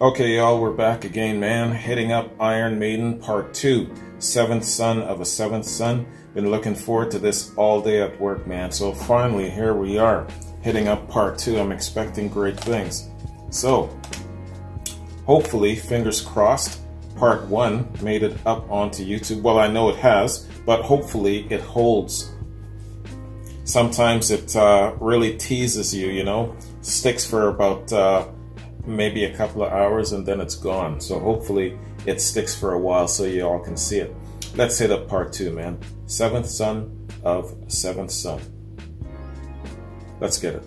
Okay, y'all, we're back again, man. Hitting up Iron Maiden Part 2, Seventh Son of a Seventh Son. Been looking forward to this all day at work, man. So finally, here we are, hitting up Part 2. I'm expecting great things. So, hopefully, fingers crossed, Part 1 made it up onto YouTube. Well, I know it has, but hopefully it holds. Sometimes it really teases you, you know, sticks for about maybe a couple of hours and then it's gone. So hopefully it sticks for a while so you all can see it. Let's hit up Part 2, man. Seventh Son of Seventh Son. Let's get it.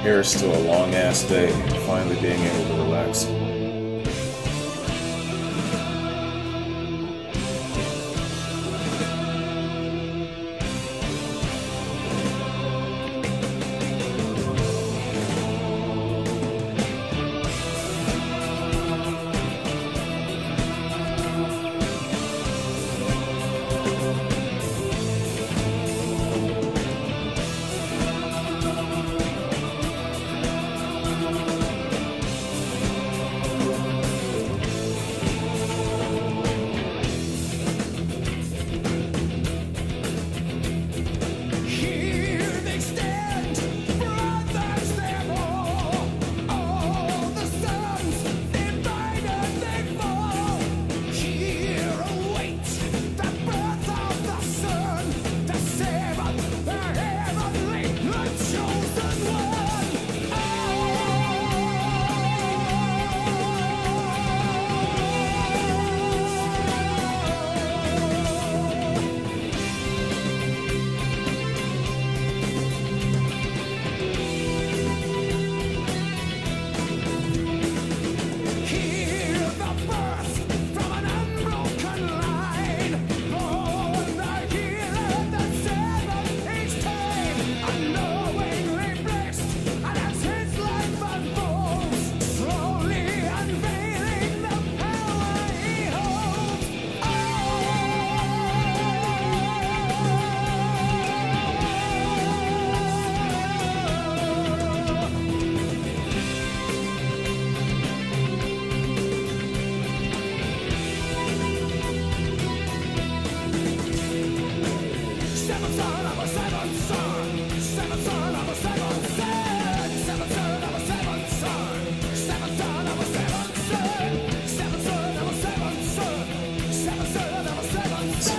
Here's to a long ass day and finally being able to relax.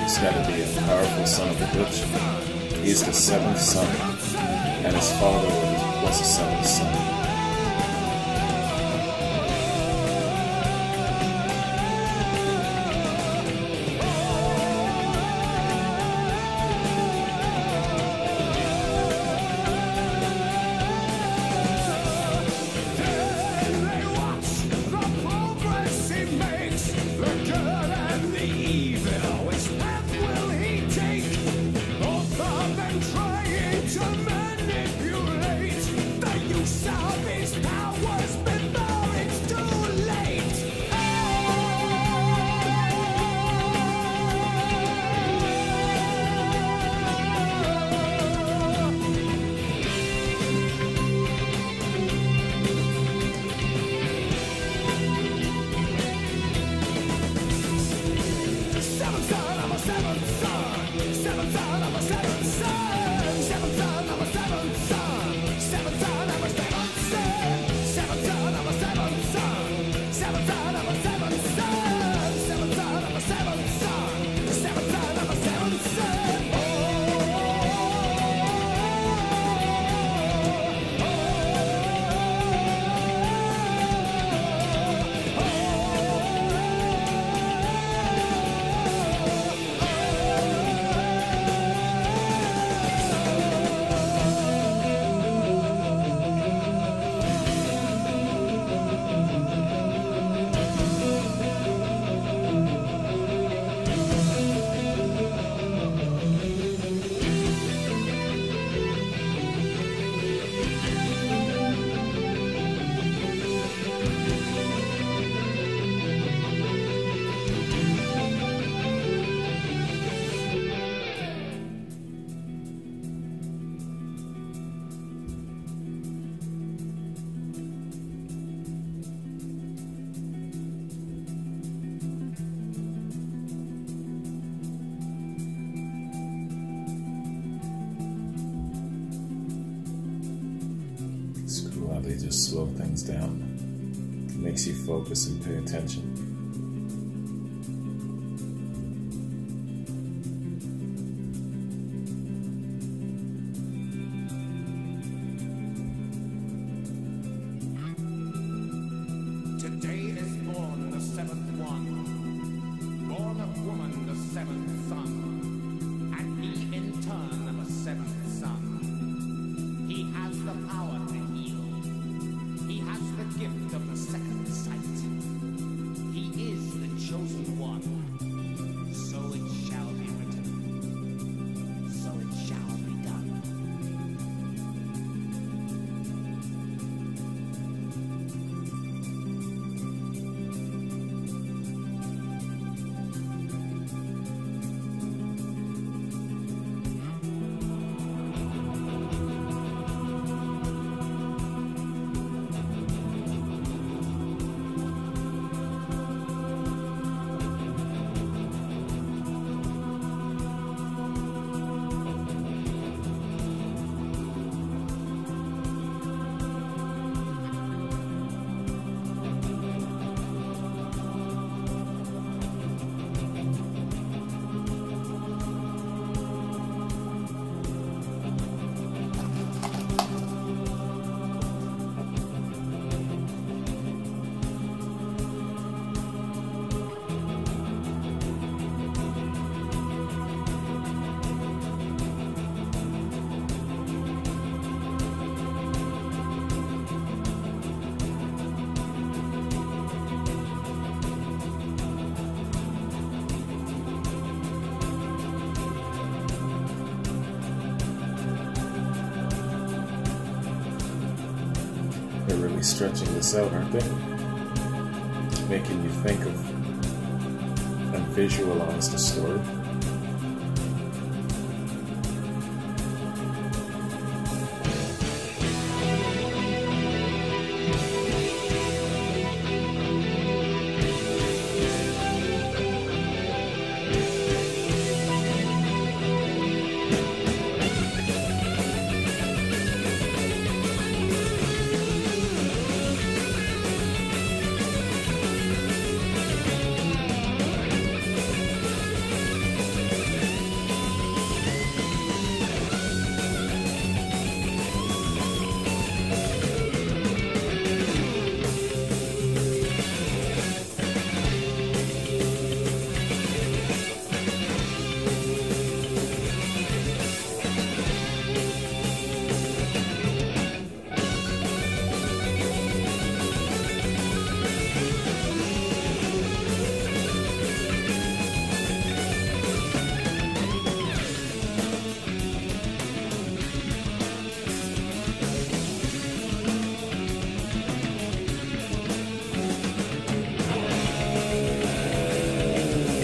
He's got to be a powerful son of a bitch. He's the seventh son, and his father was the seventh son. To manipulate the use slow things down. It makes you focus and pay attention. Today is born the seventh one, born of woman the seventh son, and he in turn of a seventh son. He has the power to heal. He has the gift of the second sight. He is the chosen one. So it shall be written. So it shall be done. They're really stretching this out, aren't they? Making you think of and visualize the story.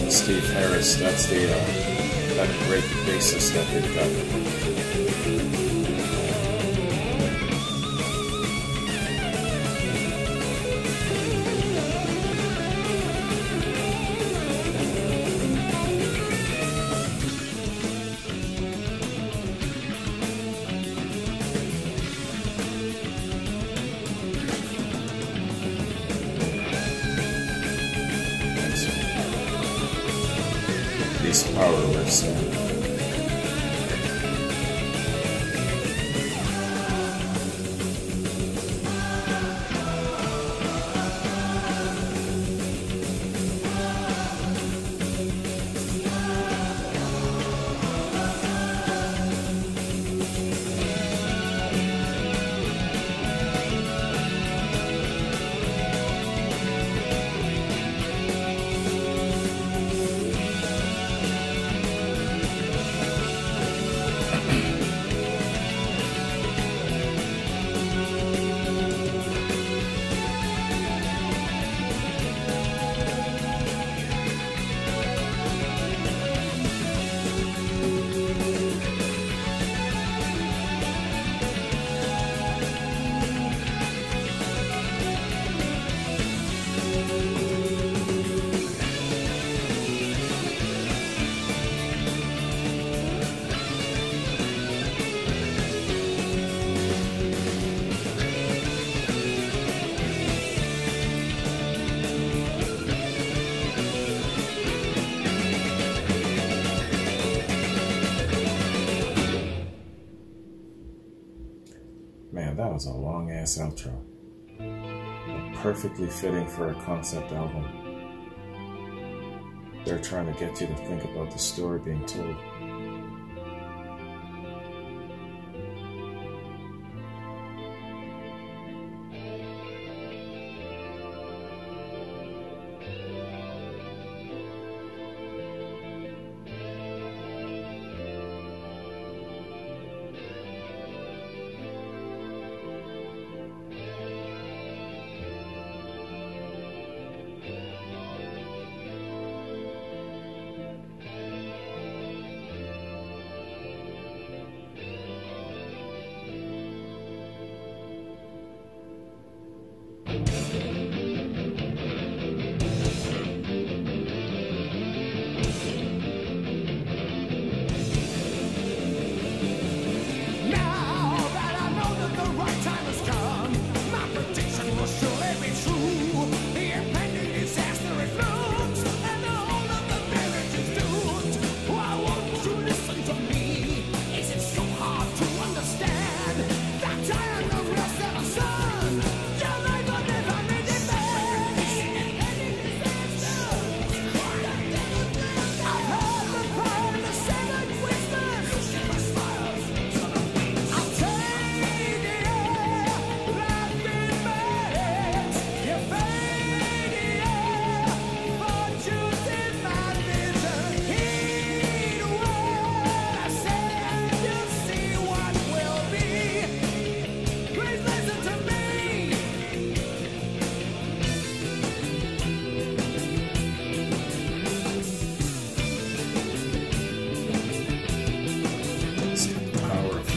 Steve Harris, that's the that great bassist that they've got. These power riffs, man. was a long ass outro, but perfectly fitting for a concept album. They're trying to get you to think about the story being told.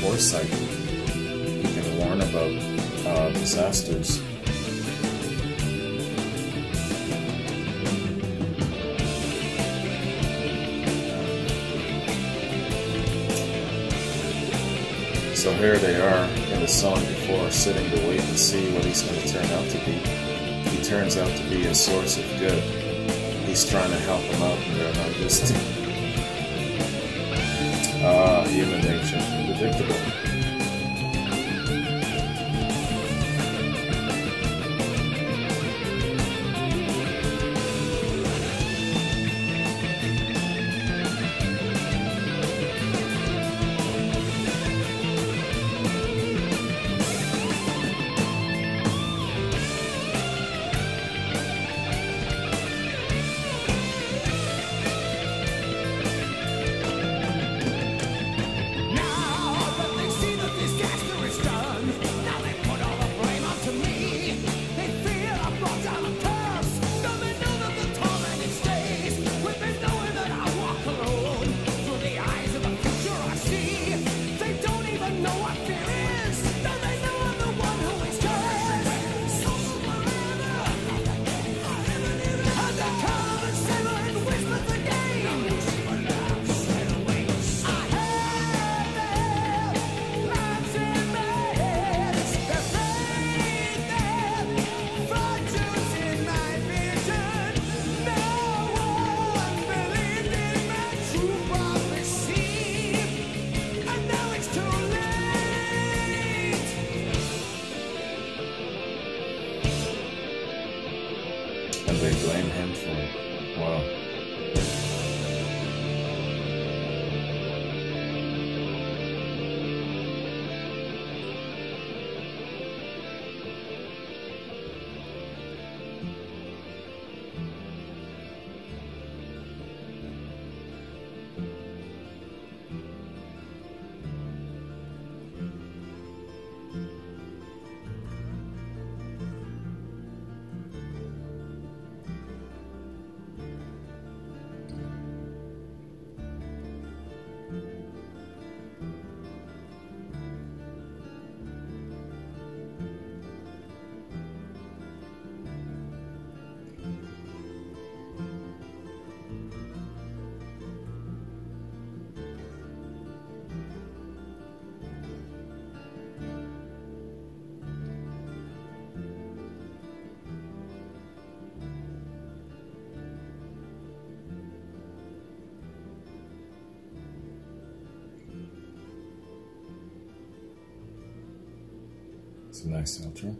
Foresight. You can warn about disasters. So here they are in the song before, sitting to wait and see what he's going to turn out to be. He turns out to be a source of good. He's trying to help them out, and they're not listening. Human nature, predictable. And they blame him for it. Wow. a nice outro.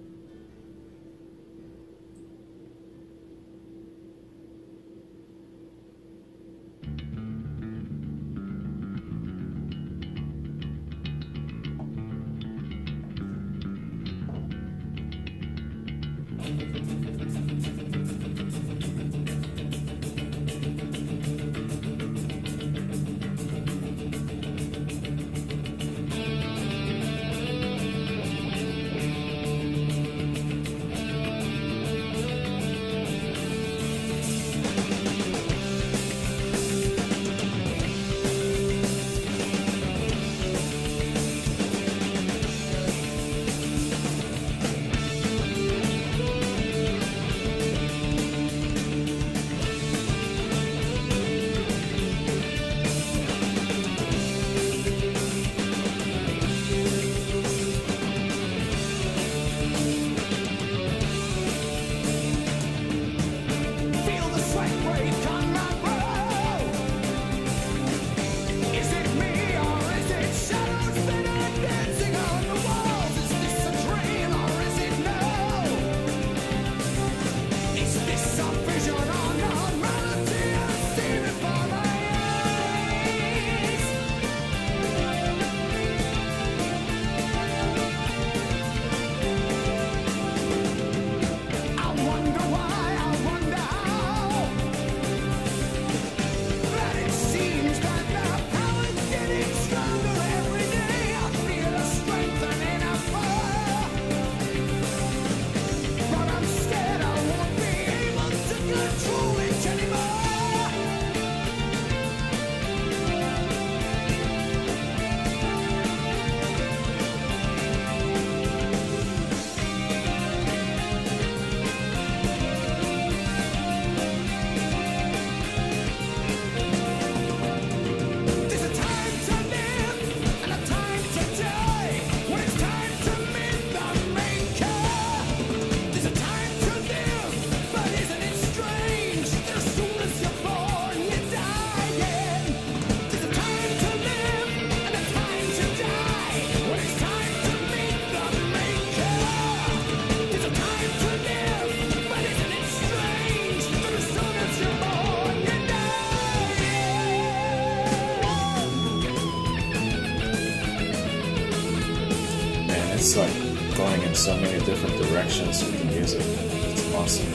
It's like going in so many different directions with the music. It's awesome.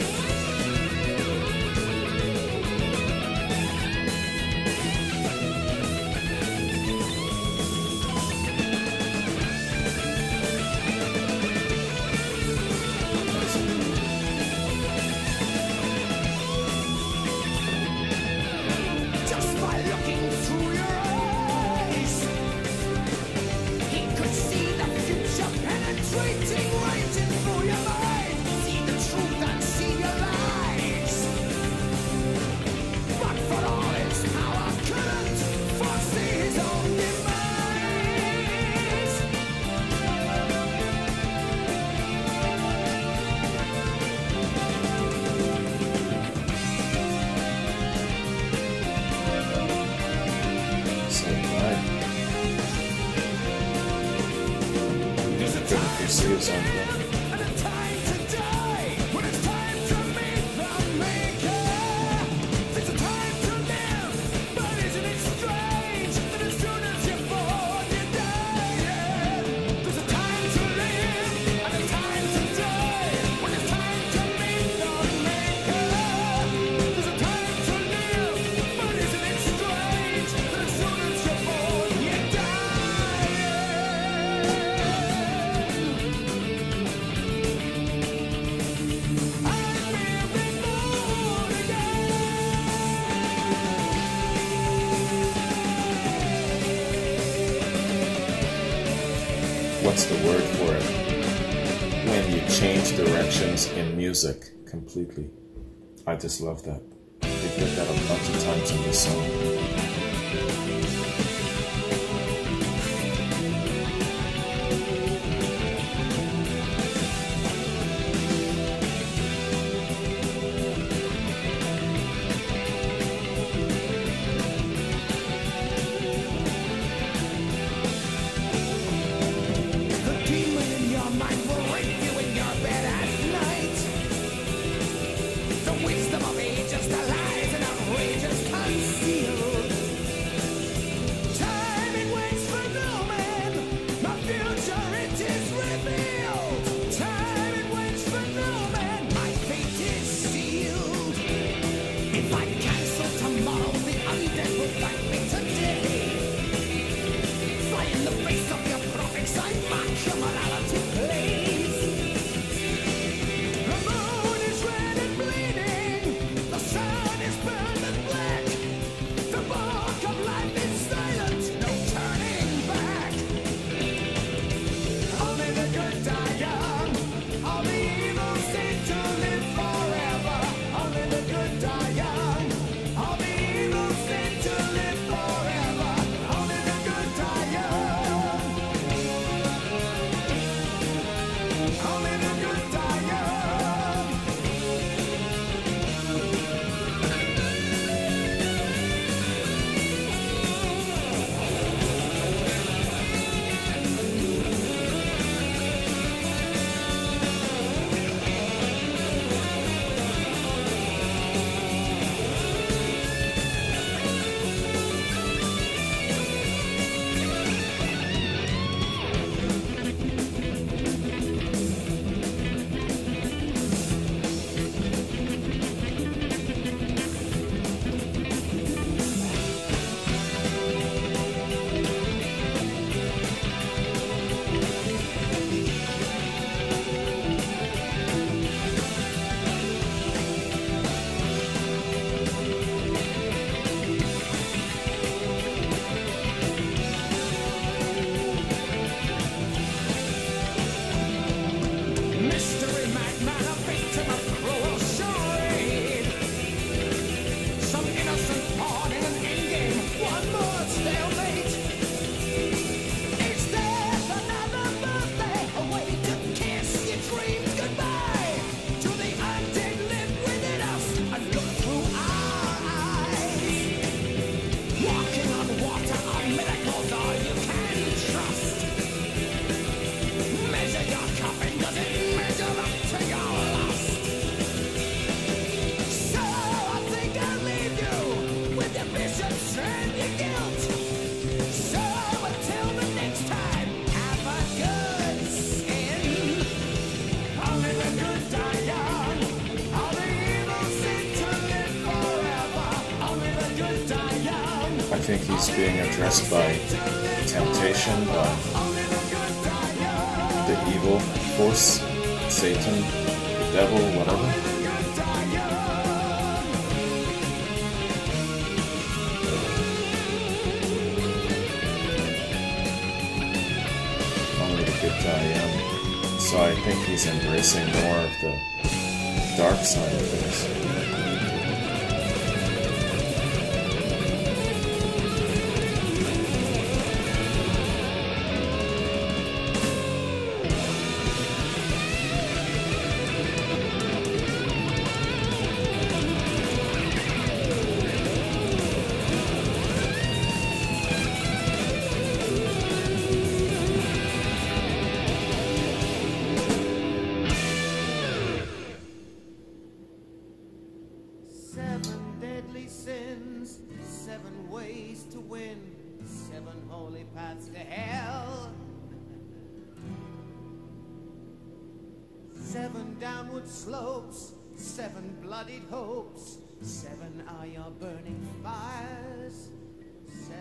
See you someday. What's the word for it? When you change directions in music completely. I just love that. They did that a bunch of times in this song. Mind will think he's being addressed by temptation, by the evil force, Satan, the devil, whatever. Only the good guy, so I think he's embracing more of the dark side of things. Sins, 7 ways to win, 7 holy paths to hell, 7 downward slopes, 7 bloodied hopes, 7 are your burning fires, 7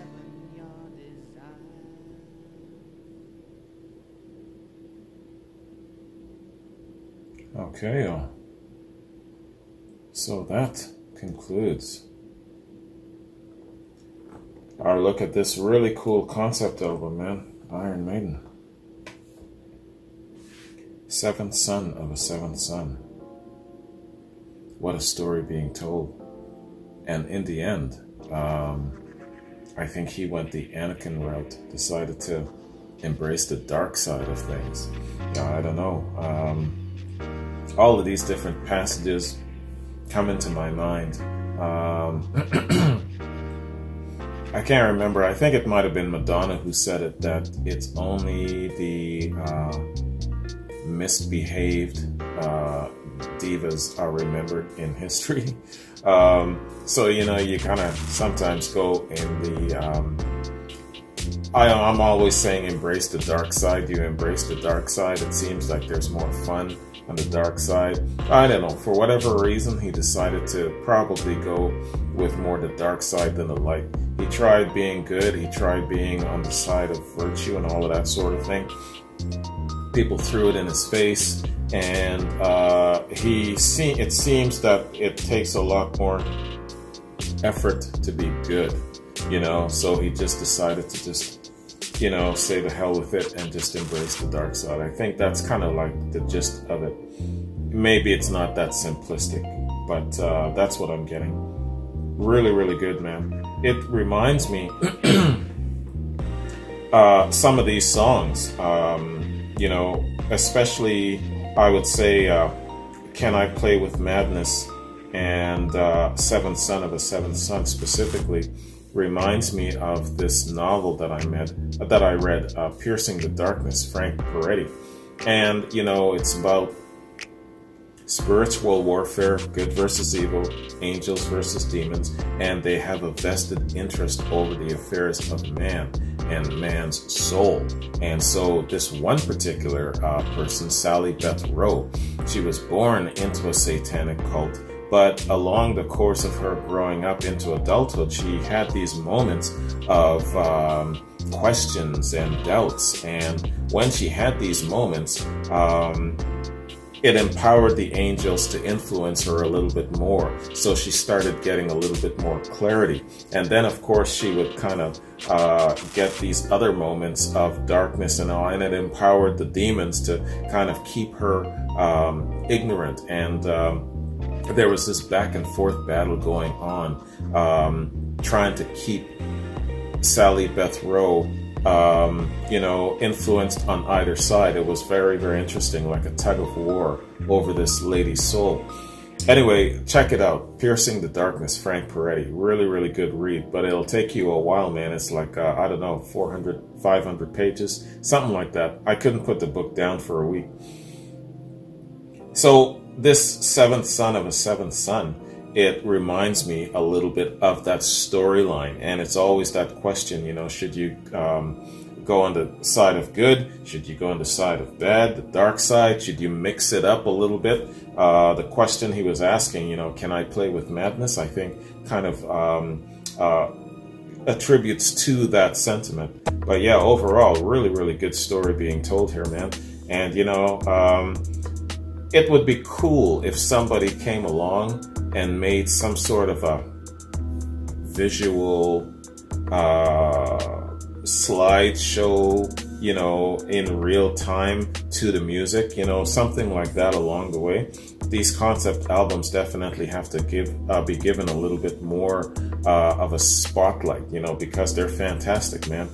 your desires. Okay, so that concludes our look at this really cool concept album, man. Iron Maiden. 7th son of a 7th son. What a story being told. And in the end, I think he went the Anakin route, decided to embrace the dark side of things. I don't know. All of these different passages come into my mind. I can't remember. I think it might have been Madonna who said it, that it's only the misbehaved divas are remembered in history. So, you know, you kind of sometimes go in the... I'm always saying embrace the dark side. You embrace the dark side. It seems like there's more fun on the dark side. I don't know. For whatever reason, he decided to probably go with more the dark side than the light. He tried being good. He tried being on the side of virtue and all of that sort of thing. People threw it in his face, and it seems that it takes a lot more effort to be good, you know. So he just decided to just, you know, say the hell with it and just embrace the dark side. I think that's kind of like the gist of it. Maybe it's not that simplistic, but that's what I'm getting. Really, really good, man. It reminds me some of these songs, you know, especially I would say Can I Play With Madness and 7th Son of a 7th Son specifically reminds me of this novel that I read, Piercing the Darkness, Frank Peretti. And, you know, it's about spiritual warfare, good versus evil, angels versus demons, and they have a vested interest over the affairs of man and man's soul. And so this one particular person, Sally Beth Rowe, she was born into a satanic cult, but along the course of her growing up into adulthood, she had these moments of questions and doubts. And when she had these moments, it empowered the angels to influence her a little bit more. So she started getting a little bit more clarity. And then, of course, she would kind of get these other moments of darkness and all, and it empowered the demons to kind of keep her ignorant. And there was this back and forth battle going on, trying to keep Sally Beth Rowe you know, influenced on either side. It was very, very interesting, like a tug of war over this lady's soul. Anyway, check it out. Piercing the Darkness, Frank Peretti. Really, really good read, but it'll take you a while, man. It's like, I don't know, 400, 500 pages, something like that. I couldn't put the book down for a week. So this 7th son of a 7th son, it reminds me a little bit of that storyline. And it's always that question, you know, should you go on the side of good? Should you go on the side of bad, the dark side? Should you mix it up a little bit? The question he was asking, you know, can I play with madness? I think kind of attributes to that sentiment. But yeah, overall, really, really good story being told here, man. And you know, it would be cool if somebody came along and made some sort of a visual slideshow, you know, in real time to the music, you know, something like that along the way. These concept albums definitely have to be given a little bit more of a spotlight, you know, because they're fantastic, man.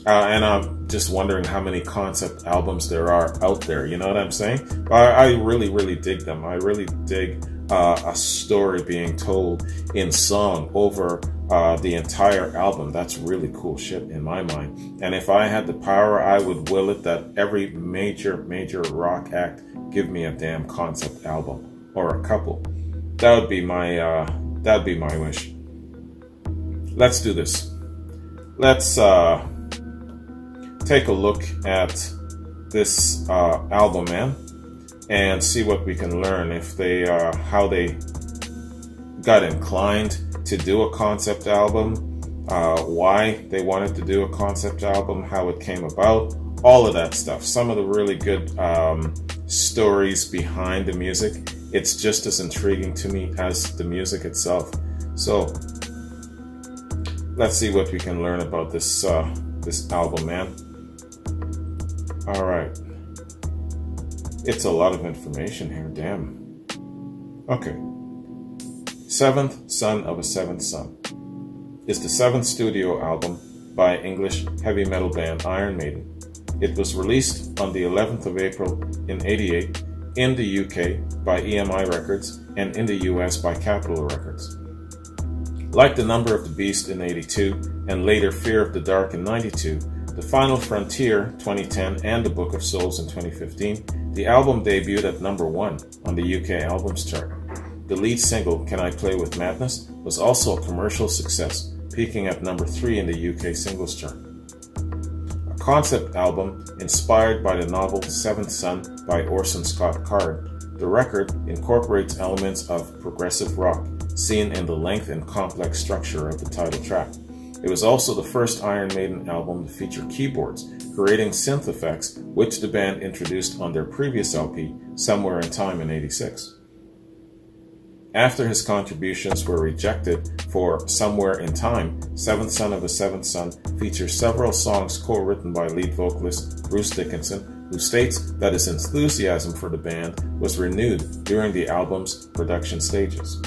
And I'm just wondering how many concept albums there are out there, you know what I'm saying? I really, really dig them. I really dig a story being told in song over the entire album. That's really cool shit in my mind. And if I had the power, I would will it that every major rock act give me a damn concept album or a couple. That would be my wish. Let's do this. Let's take a look at this album, man, and see what we can learn. If they how they got inclined to do a concept album, why they wanted to do a concept album, how it came about, all of that stuff. Some of the really good stories behind the music. It's just as intriguing to me as the music itself. So let's see what we can learn about this this album, man. All right, it's a lot of information here, damn. Okay. Seventh Son of a Seventh Son is the seventh studio album by English heavy metal band Iron Maiden. It was released on the 11th of April in '88 in the UK by EMI Records and in the US by Capitol Records. Like The Number of the Beast in '82 and later Fear of the Dark in '92, The Final Frontier 2010 and The Book of Souls in 2015, the album debuted at #1 on the UK Albums Chart. The lead single, Can I Play With Madness, was also a commercial success, peaking at #3 in the UK Singles Chart. A concept album inspired by the novel Seventh Son by Orson Scott Card, the record incorporates elements of progressive rock, seen in the length and complex structure of the title track. It was also the first Iron Maiden album to feature keyboards, creating synth effects, which the band introduced on their previous LP, Somewhere in Time in '86. After his contributions were rejected for Somewhere in Time, Seventh Son of a Seventh Son features several songs co-written by lead vocalist Bruce Dickinson, who states that his enthusiasm for the band was renewed during the album's production stages.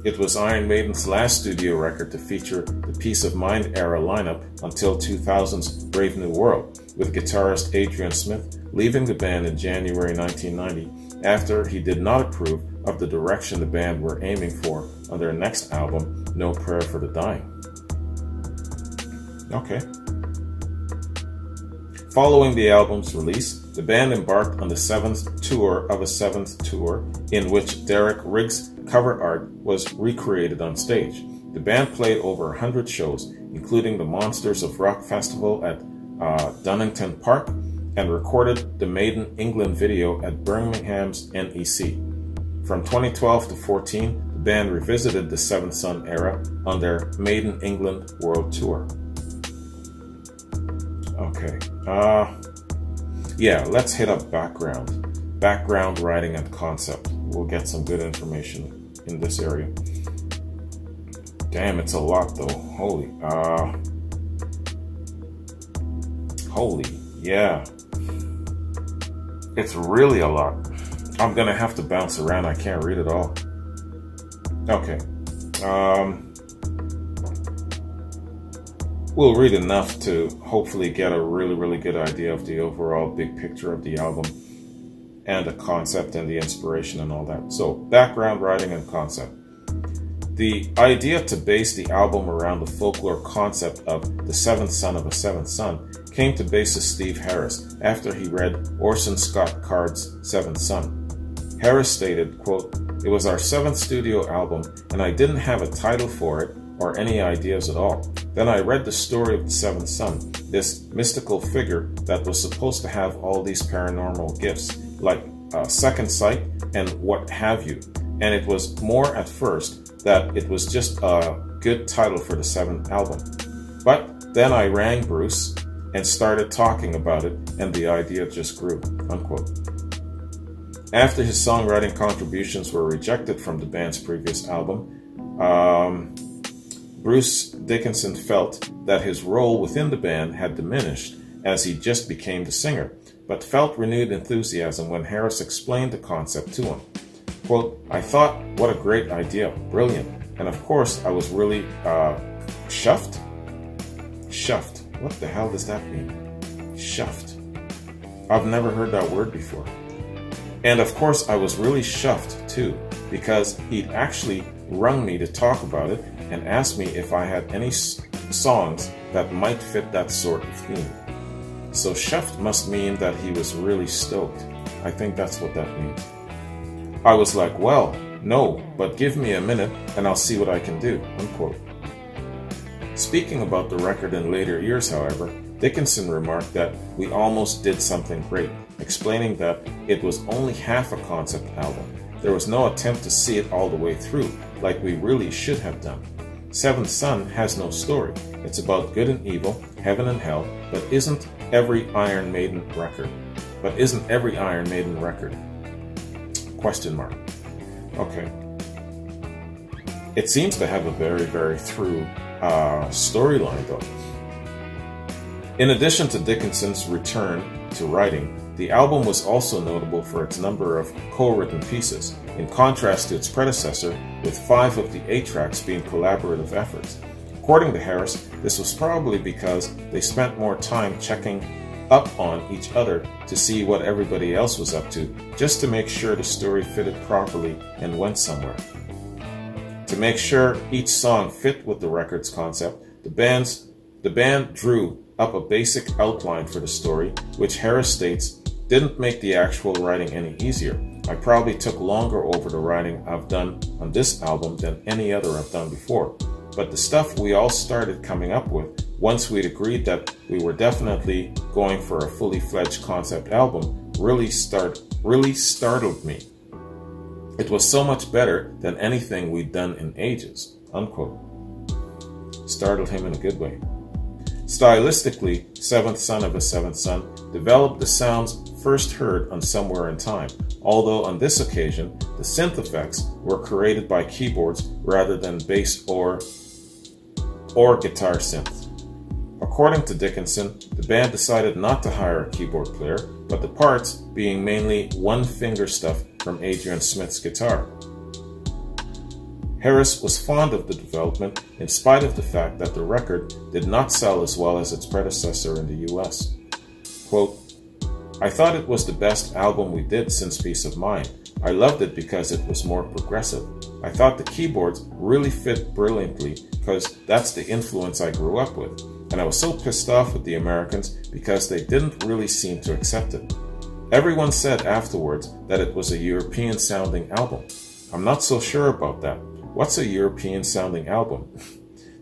It was Iron Maiden's last studio record to feature the Peace of Mind era lineup until 2000's Brave New World, with guitarist Adrian Smith leaving the band in January 1990 after he did not approve of the direction the band were aiming for on their next album, No Prayer for the Dying. Okay. Following the album's release, the band embarked on the seventh tour of a seventh tour, in which Derek Riggs' cover art was recreated on stage. The band played over 100 shows, including the Monsters of Rock Festival at Dunnington Park, and recorded the Maiden England video at Birmingham's NEC. From 2012 to 14, the band revisited the Seventh Son era on their Maiden England World Tour. Okay, yeah, let's hit up background writing and concept. We'll get some good information in this area. Damn, it's a lot though. Holy, yeah. It's really a lot. I'm gonna have to bounce around. I can't read it all. Okay. We'll read enough to hopefully get a really good idea of the overall big picture of the album and the concept and the inspiration and all that. So, background writing and concept. The idea to base the album around the folklore concept of the seventh son of a seventh son came to bassist Steve Harris after he read Orson Scott Card's Seventh Son. Harris stated, quote, "It was our seventh studio album and I didn't have a title for it or any ideas at all. Then I read the story of the seventh son, this mystical figure that was supposed to have all these paranormal gifts, like second sight and what have you. And it was more at first that it was just a good title for the seventh album. But then I rang Bruce and started talking about it, and the idea just grew, unquote. After his songwriting contributions were rejected from the band's previous album, Bruce Dickinson felt that his role within the band had diminished as he just became the singer, but felt renewed enthusiasm when Harris explained the concept to him. Quote, I thought, what a great idea, brilliant. And of course, I was really chuffed? Chuffed. What the hell does that mean? Chuffed. I've never heard that word before. And of course, I was really chuffed too, because he'd actually rung me to talk about it and asked me if I had any songs that might fit that sort of theme. So chuffed must mean that he was really stoked. I think that's what that means. I was like, well, no, but give me a minute and I'll see what I can do, unquote. Speaking about the record in later years, however, Dickinson remarked that we almost did something great, explaining that it was only half a concept album. There was no attempt to see it all the way through, like we really should have done. Seventh Son has no story. It's about good and evil, heaven and hell, but isn't every Iron Maiden record? Question mark. Okay. It seems to have a very, very through storyline, though. In addition to Dickinson's return to writing, the album was also notable for its number of co-written pieces, in contrast to its predecessor, with 5 of the 8 tracks being collaborative efforts. According to Harris, this was probably because they spent more time checking up on each other to see what everybody else was up to, just to make sure the story fitted properly and went somewhere. To make sure each song fit with the record's concept, the band drew up a basic outline for the story, which Harris states didn't make the actual writing any easier. I probably took longer over the writing I've done on this album than any other I've done before. But the stuff we all started coming up with, once we'd agreed that we were definitely going for a fully fledged concept album, really startled me. It was so much better than anything we'd done in ages, unquote. Startled him in a good way. Stylistically, Seventh Son of a Seventh Son developed the sounds first heard on Somewhere in Time, although on this occasion, the synth effects were created by keyboards rather than bass or guitar synth. According to Dickinson, the band decided not to hire a keyboard player, but the parts being mainly one-finger stuff from Adrian Smith's guitar. Harris was fond of the development in spite of the fact that the record did not sell as well as its predecessor in the US. Quote, I thought it was the best album we did since Peace of Mind. I loved it because it was more progressive. I thought the keyboards really fit brilliantly because that's the influence I grew up with. And I was so pissed off with the Americans because they didn't really seem to accept it. Everyone said afterwards that it was a European sounding album. I'm not so sure about that. What's a European sounding album?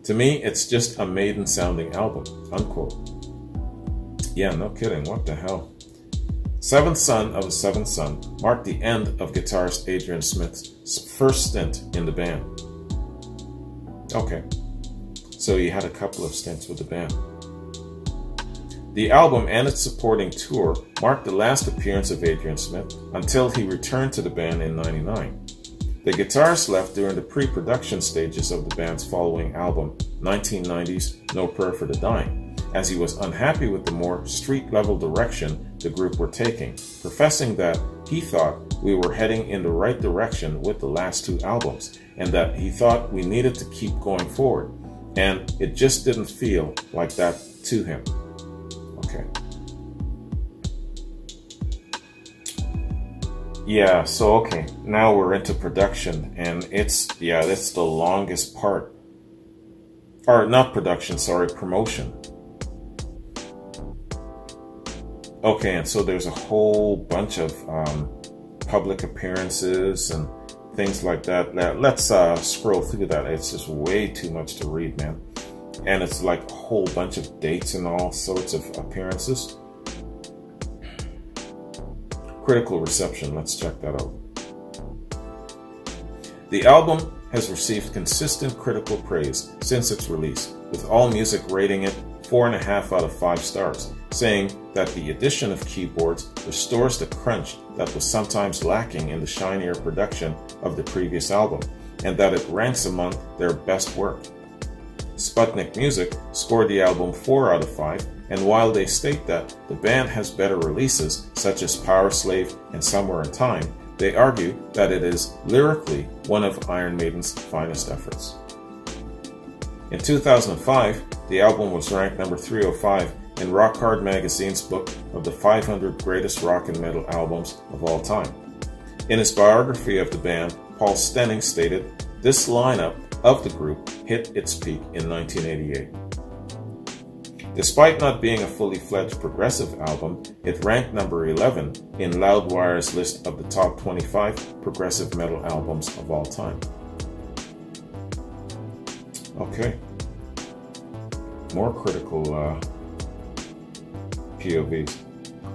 To me, it's just a Maiden sounding album, unquote. Yeah, no kidding, what the hell? Seventh Son of a Seventh Son marked the end of guitarist Adrian Smith's first stint in the band. Okay, so he had a couple of stints with the band. The album and its supporting tour marked the last appearance of Adrian Smith until he returned to the band in '99. The guitarist left during the pre-production stages of the band's following album, 1990's No Prayer for the Dying, as he was unhappy with the more street-level direction the group were taking, professing that he thought we were heading in the right direction with the last 2 albums, and that he thought we needed to keep going forward, and it just didn't feel like that to him. Okay. Yeah, so okay, now we're into production, and it's the longest part. Or not production, sorry, promotion. Okay, and so there's a whole bunch of public appearances and things like that. Let's scroll through that. It's just way too much to read, man. And it's like a whole bunch of dates and all sorts of appearances. Critical reception, let's check that out. The album has received consistent critical praise since its release, with AllMusic rating it 4.5 out of 5 stars, saying that the addition of keyboards restores the crunch that was sometimes lacking in the shinier production of the previous album, and that it ranks among their best work. Sputnik Music scored the album 4 out of 5, and while they state that the band has better releases such as Power Slave and Somewhere in Time, they argue that it is lyrically one of Iron Maiden's finest efforts. In 2005, the album was ranked number 305 in Rock Hard Magazine's book of the 500 greatest rock and metal albums of all time. In his biography of the band, Paul Stenning stated, "This lineup of the group hit its peak in 1988. Despite not being a fully fledged progressive album, it ranked number 11 in Loudwire's list of the top 25 progressive metal albums of all time." Okay. More critical POVs.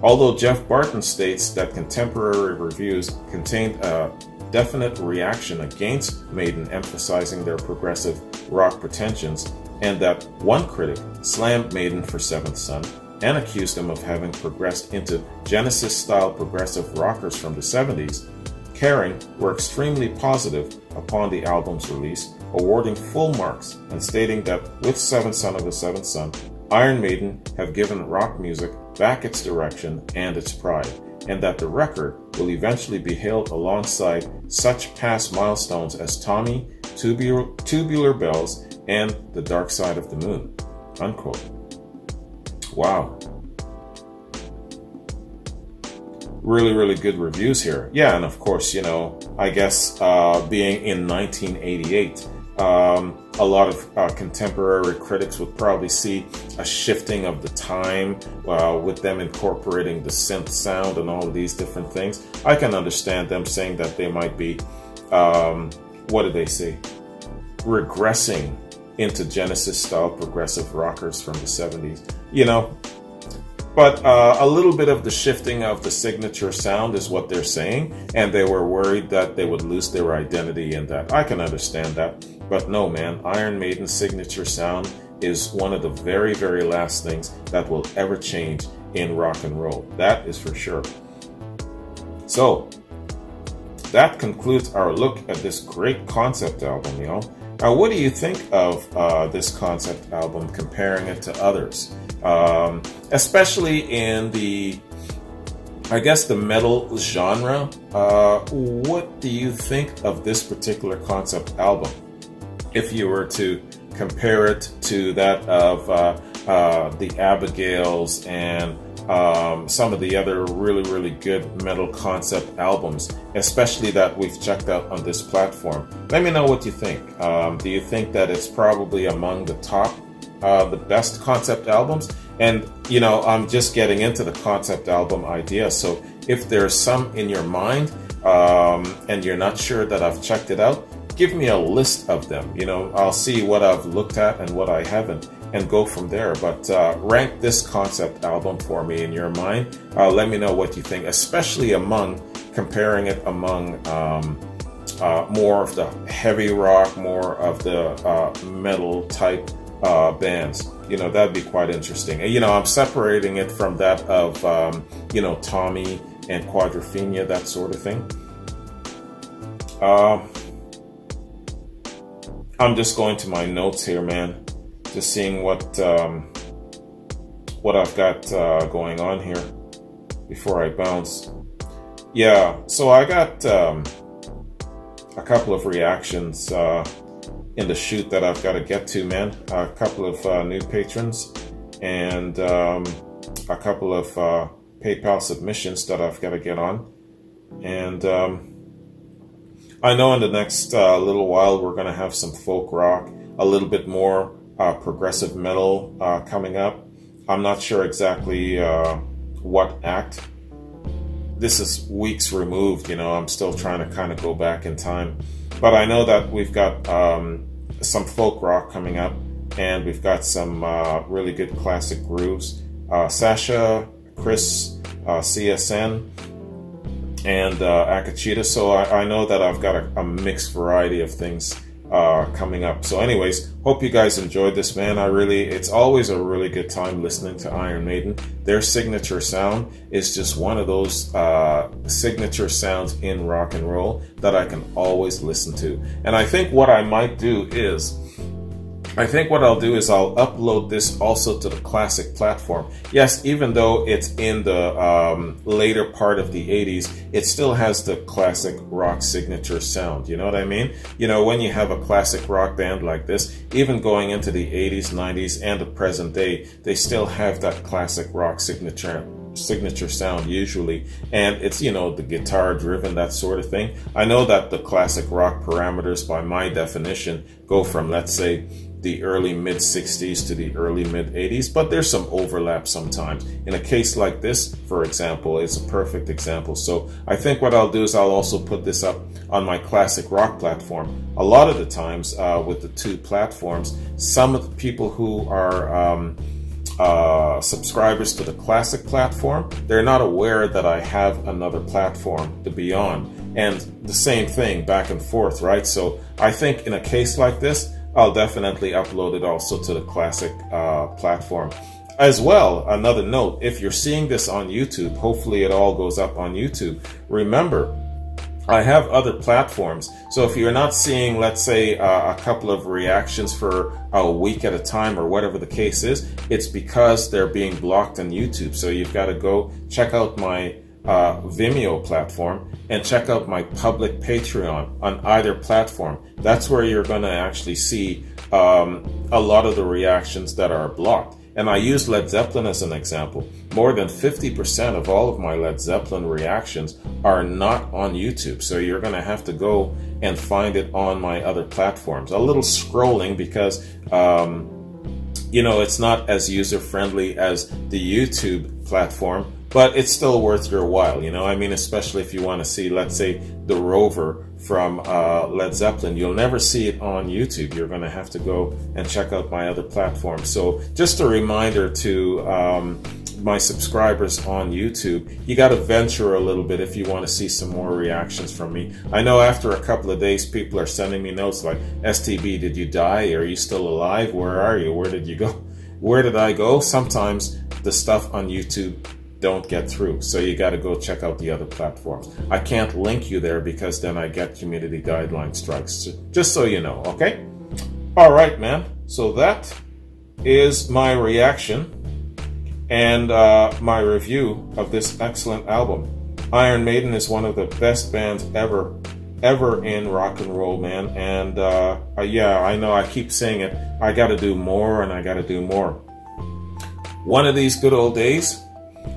Although Jeff Barton states that contemporary reviews contained a definite reaction against Maiden emphasizing their progressive rock pretensions, and that one critic slammed Maiden for Seventh Son and accused them of having progressed into Genesis-style progressive rockers from the 70s, Kerrang were extremely positive upon the album's release, awarding full marks and stating that with Seventh Son of the Seventh Son, Iron Maiden have given rock music back its direction and its pride, and that the record will eventually be hailed alongside such past milestones as Tommy, Tubular Bells, and The Dark Side of the Moon, unquote. Wow. Really, really good reviews here. Yeah, and of course, you know, I guess being in 1988, a lot of contemporary critics would probably see a shifting of the time with them incorporating the synth sound and all of these different things. I can understand them saying that they might be, what did they say? Regressing into Genesis-style progressive rockers from the 70s, you know. But a little bit of the shifting of the signature sound is what they're saying, and they were worried that they would lose their identity in that. I can understand that, but no, man, Iron Maiden's signature sound is one of the very, very last things that will ever change in rock and roll. That is for sure. So, that concludes our look at this great concept album, y'all. Now, what do you think of this concept album, comparing it to others? Especially in the, I guess, the metal genre. What do you think of this particular concept album? If you were to compare it to that of the Abigails and some of the other really, really good metal concept albums, especially that we've checked out on this platform. Let me know what you think. Do you think that it's probably among the top, the best concept albums? And, you know, I'm just getting into the concept album idea. So if there's some in your mind and you're not sure that I've checked it out, give me a list of them. You know, I'll see what I've looked at and what I haven't, and go from there. But rank this concept album for me in your mind. Let me know what you think, especially comparing it among more of the heavy rock, more of the metal type bands. You know, that'd be quite interesting. And, you know, I'm separating it from that of, you know, Tommy and Quadrophenia, that sort of thing. I'm just going to my notes here, man. Just seeing what I've got going on here before I bounce. Yeah, so I got a couple of reactions in the shoot that I've got to get to, man. A couple of new patrons and a couple of PayPal submissions that I've got to get on. And I know in the next little while we're going to have some folk rock, a little bit more progressive metal coming up. I'm not sure exactly what act. This is weeks removed, you know. I'm still trying to kind of go back in time. But I know that we've got some folk rock coming up, and we've got some really good classic grooves. Sasha, Chris, CSN, and Akachita. So I know that I've got a mixed variety of things coming up. So anyways, hope you guys enjoyed this, man. It's always a really good time listening to Iron Maiden. Their signature sound is just one of those signature sounds in rock and roll that I can always listen to. And I think what I might do is, I'll upload this also to the classic platform. Yes, even though it's in the later part of the 80s, it still has the classic rock signature sound. You know what I mean? You know, when you have a classic rock band like this, even going into the 80s, 90s, and the present day, they still have that classic rock signature sound usually, and it's, you know, the guitar driven, that sort of thing. I know that the classic rock parameters, by my definition, go from, let's say, the early mid 60s to the early mid 80s, but there's some overlap sometimes. In a case like this, for example, it's a perfect example. So I think what I'll do is I'll also put this up on my classic rock platform. A lot of the times with the two platforms, some of the people who are subscribers to the classic platform, they're not aware that I have another platform to be on, and the same thing back and forth, right? So I think in a case like this, I'll definitely upload it also to the classic platform. As well, another note, if you're seeing this on YouTube, hopefully it all goes up on YouTube. Remember, I have other platforms. So if you're not seeing, let's say, a couple of reactions for a week at a time or whatever the case is, it's because they're being blocked on YouTube. So you've got to go check out my Vimeo platform and check out my public Patreon on either platform. That's where you're going to actually see a lot of the reactions that are blocked. And I use Led Zeppelin as an example. More than 50% of all of my Led Zeppelin reactions are not on YouTube. So you're going to have to go and find it on my other platforms. A little scrolling because, you know, it's not as user-friendly as the YouTube platform, but it's still worth your while, you know. I mean, especially if you want to see, let's say, the Rover from Led Zeppelin. You'll never see it on YouTube. You're going to have to go and check out my other platforms. So just a reminder to my subscribers on YouTube, you got to venture a little bit if you want to see some more reactions from me. I know after a couple of days, people are sending me notes like, STB, did you die? Are you still alive? Where are you? Where did you go? Where did I go? Sometimes the stuff on YouTube don't get through, so you got to go check out the other platforms. I can't link you there because then I get community guideline strikes, just so you know. Okay, all right, man, so that is my reaction and my review of this excellent album. Iron Maiden is one of the best bands ever in rock and roll, man. And yeah, I know I keep saying it, I got to do more and I got to do more. One of these good old days,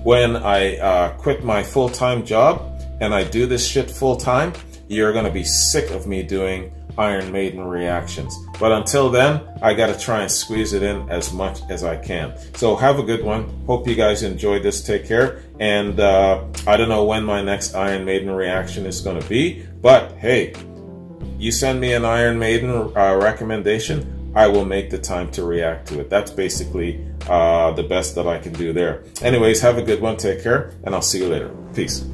when I quit my full-time job and I do this shit full-time, you're going to be sick of me doing Iron Maiden reactions. But until then, I got to try and squeeze it in as much as I can. So have a good one. Hope you guys enjoyed this. Take care. And I don't know when my next Iron Maiden reaction is going to be, but hey, you send me an Iron Maiden recommendation, I will make the time to react to it. That's basically the best that I can do there. Anyways, have a good one. Take care, and I'll see you later. Peace.